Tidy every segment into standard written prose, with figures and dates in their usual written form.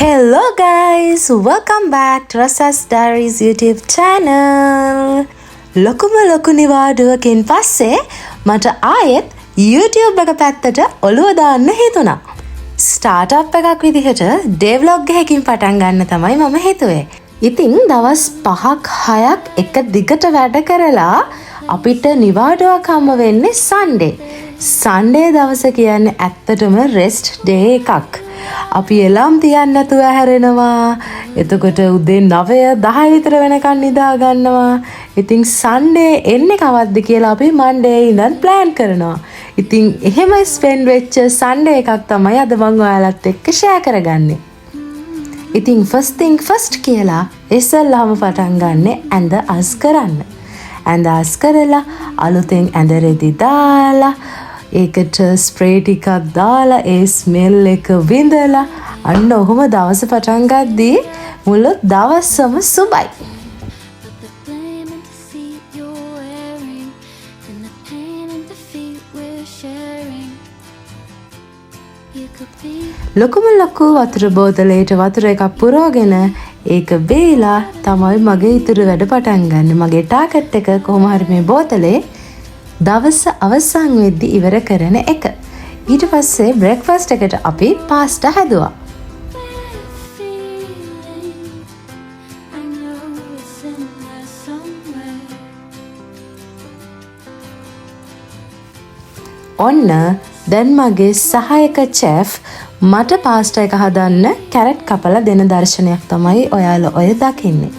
Hello guys, welcome back to Rasa's Diaries YouTube channel. ලොකුම ලොකු නිවාඩුවකින් පස්සේ මට ආයෙත් YouTube එක පැත්තට ඔළුව දාන්න හිතුණා. ස්ටාර්ට් එකක් විදිහට ඩේ vlog එකකින් පටන් ගන්න තමයි මම හිතුවේ. ඉතින් දවස් 5ක් 6ක් එක දිගට වැඩ කරලා අපිට නිවාඩුවක් හම්බ වෙන්නේ Sunday. Sunday දවස කියන්නේ ඇත්තටම rest day එකක්. අපි එලම් තියන්න නැතුව හැරෙනවා. එතකොට උදේ 9:10 විතර වෙනකන් නිදා ගන්නවා. ඉතින් Sunday එන්නේ කවද්ද කියලා අපි Monday ඉඳන් plan කරනවා. ඉතින් එහෙම spend වෙච්ච Sunday එකක් තමයි අද මම ඔයාලත් එක්ක share කරගන්නේ. ඉතින් first thing first කියලා ඉස්සෙල්ලාම පටන් ගන්නෙ ඇඳ අස් කරන්න. ඇඳ අස් කරලා අලුතෙන් ඇඳ රෙදි දාලා ඒකට ස්ප්‍රේ ටිකක් දාලා ඒ ස්මෙල් එක විඳලා අන්න ඔහොම දවස පටන් ගද්දී මුළු දවසම සුබයි. ලොකුම ලොකු වතුර බෝතලයට වතුර එකක් පුරවගෙන ඒක බීලා තමයි මගේ ඉතුරු වැඩ පටන් ගන්න. මගේ ටාගට් එක කොහොම හරි මේ බෝතලේ දවස අවසන් වෙද්දි ඉවර කරන එක. ඊට පස්සේ බ්‍රෙක්ෆාස්ට් එකට අපි පාස්ටා හැදුවා. ඔන්න දැන් මගේ සහායක chef මට පාස්ටා එක හදන්න කැරට් කපලා දෙන දර්ශනයක් තමයි ඔයාලා ඔය දකින්නේ.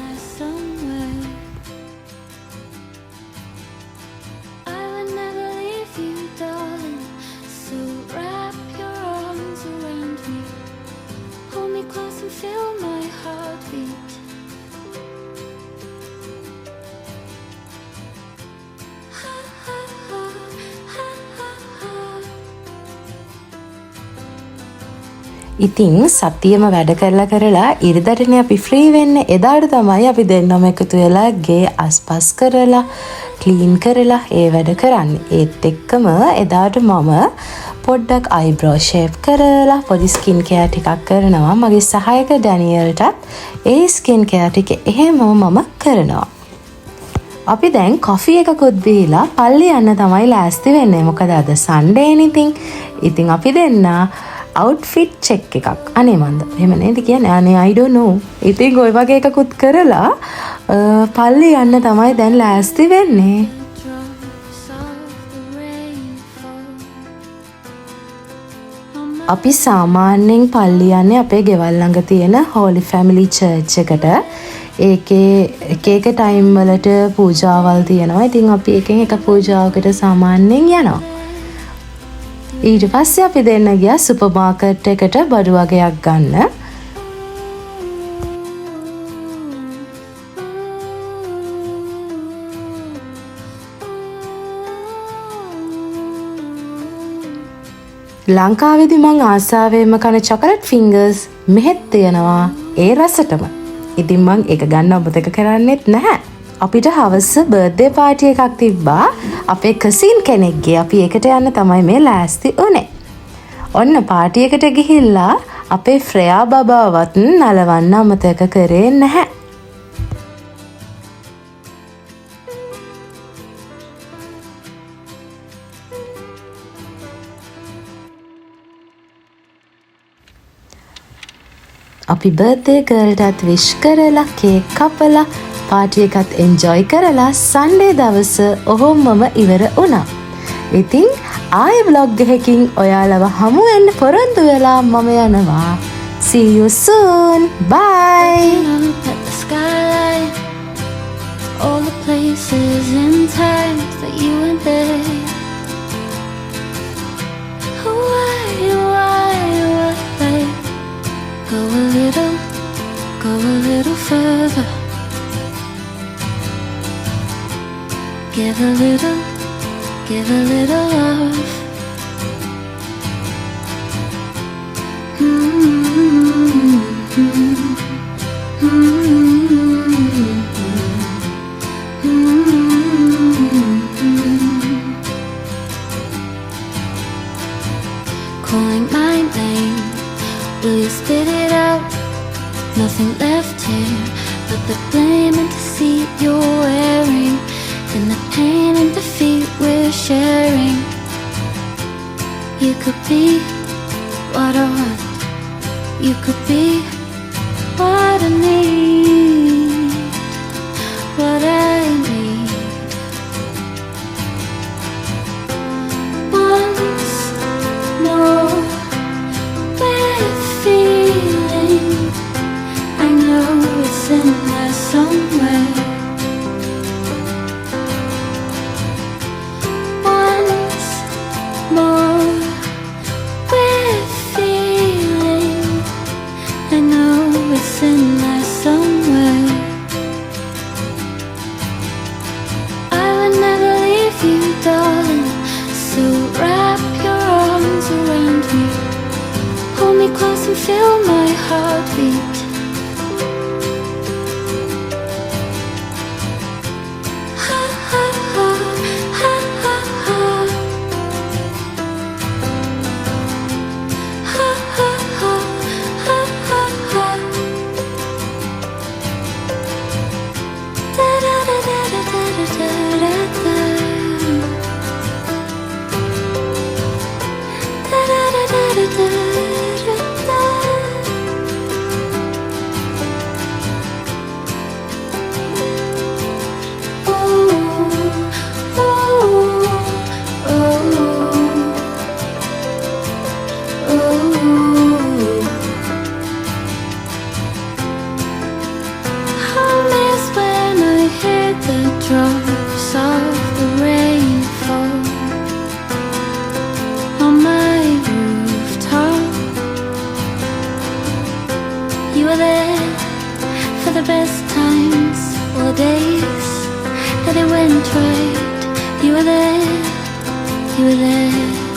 ඉතින් සතියම වැඩ කරලා ඉරිදටනේ අපි ෆ්‍රී වෙන්නේ. එදාට තමයි අපි දෙන්නම එකතු වෙලා ගේ අස්පස් කරලා ක්ලීන් කරලා ඒ වැඩ කරන්නේ. ඒත් එක්කම එදාට මම පොඩ්ඩක් අයිබ්‍රෝ ෂේප් කරලා පොඩි ස්කින් කෙයාර් ටිකක් කරනවා. මගේ සහායක ඩැනියල්ටත් ඒ ස්කින් කෙයාර් ටික එහෙමම මම කරනවා. අපි දැන් කොෆි එකකුත් බීලා පල්ලි යන්න තමයි ලෑස්ති වෙන්නේ. මොකද අද සන්ඩේ නේ. ඉතින් අපි දෙන්න outfit check එකක්. අනේ මන්ද එහෙම නේද කියන්නේ? අනේ I don't know. ඉතින් ඔය වගේ එකකුත් කරලා පල්ලි යන්න තමයි දැන් ලෑස්ති වෙන්නේ. අපි සාමාන්‍යයෙන් පල්ලි යන්නේ අපේ ගෙවල් ළඟ තියෙන Holy Family Church එකට. ඒකේ එක ටයිම් වලට පූජාවල් තියෙනවා. ඉතින් අපි එකෙන් එක පූජාවකට සාමාන්‍යයෙන් යනවා. ඊට පස්සේ අපි දෙන්න ගියා සුපර් මාකට් එකට බඩු වගයක් ගන්න. ලංකාවේදී මං ආසාවෙන්ම කන චොකලට් ෆින්ගර්ස් මෙහෙත් තියෙනවා ඒ රසටම. ඉතින් මං ඒක ගන්න අමතක කරන්නෙත් නැහැ. අපිට හවස බර්ත්ඩේ පාටි එකක් තිබ්බා අපේ කසින් කෙනෙක්ගේ. අපි ඒකට යන්න තමයි මේ ලෑස්ති උනේ. ඔන්න පාටි එකට ගිහිල්ලා අපේ ෆ්‍රෙයා බබාවත් නලවන්න අමතක කරේ නැහැ. අපි බර්ත්ඩේ ගර්ල්ටත් විශ් කරලා කේක් කපලා පාටි එකත් එන්ජොයි කරලා සන්ඩේ දවස ඔහොමම ඉවර වුණා. ඉතින් ආයෙ vlog එකකින් ඔයාලව හමු වෙන්න පොරොන්දු වෙලා මම යනවා. See you soon. Bye. All the places and times that you went there. Why? Go a little further. Give a little love. Calling my name, will you spit it out? Nothing left here but the blame and deceit you're wearing, and the pain and defeat we're sharing. You could be what I want. You could be what I need. What I need. Once more with feeling, I know it's in there somewhere. Once more with feeling, I know it's in there somewhere. I would never leave you, darling, so wrap your arms around me. Hold me close and feel my heartbeat. Ha ha ha, ha ha ha. Ha ha ha, ha ha ha. Da da da da da da da da da. Da da da da da da da. Drops of the rain fall on my rooftop. You were there for the best times, all the days that it went right. You were there, you were there.